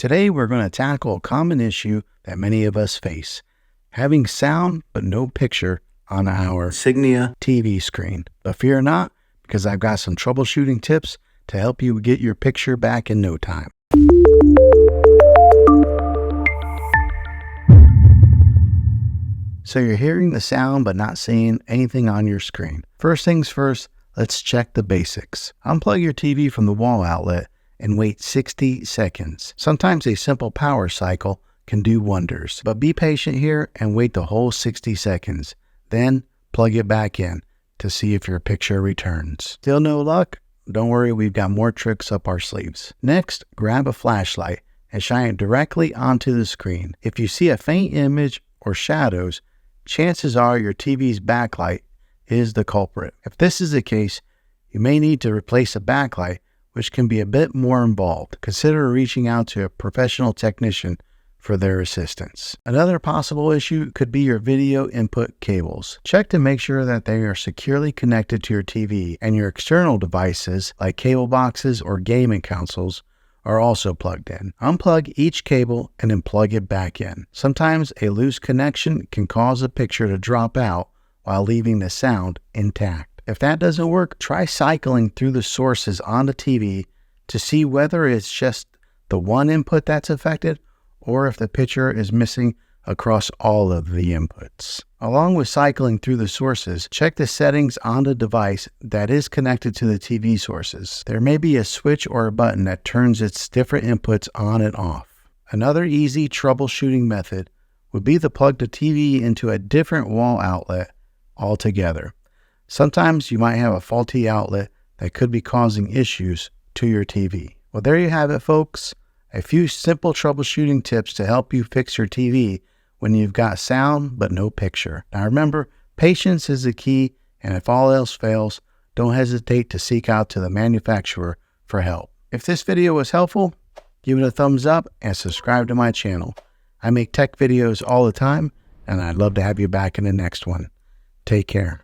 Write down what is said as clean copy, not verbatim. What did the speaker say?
Today we're going to tackle a common issue that many of us face: having sound but no picture on our Insignia TV screen. But fear not, because I've got some troubleshooting tips to help you get your picture back in no time. So you're hearing the sound but not seeing anything on your screen. First things first, let's check the basics. Unplug your TV from the wall outlet and wait 60 seconds. Sometimes a simple power cycle can do wonders, but be patient here and wait the whole 60 seconds. Then plug it back in to see if your picture returns. Still no luck? Don't worry, we've got more tricks up our sleeves. Next, grab a flashlight and shine it directly onto the screen. If you see a faint image or shadows, chances are your TV's backlight is the culprit. If this is the case, you may need to replace a backlight, which can be a bit more involved. Consider reaching out to a professional technician for their assistance. Another possible issue could be your video input cables. Check to make sure that they are securely connected to your TV and your external devices like cable boxes or gaming consoles are also plugged in. Unplug each cable and then plug it back in. Sometimes a loose connection can cause a picture to drop out while leaving the sound intact. If that doesn't work, try cycling through the sources on the TV to see whether it's just the one input that's affected or if the picture is missing across all of the inputs. Along with cycling through the sources, check the settings on the device that is connected to the TV sources. There may be a switch or a button that turns its different inputs on and off. Another easy troubleshooting method would be to plug the TV into a different wall outlet altogether. Sometimes you might have a faulty outlet that could be causing issues to your TV. Well, there you have it, folks. A few simple troubleshooting tips to help you fix your TV when you've got sound but no picture. Now remember, patience is the key, and if all else fails, don't hesitate to seek out to the manufacturer for help. If this video was helpful, give it a thumbs up and subscribe to my channel. I make tech videos all the time, and I'd love to have you back in the next one. Take care.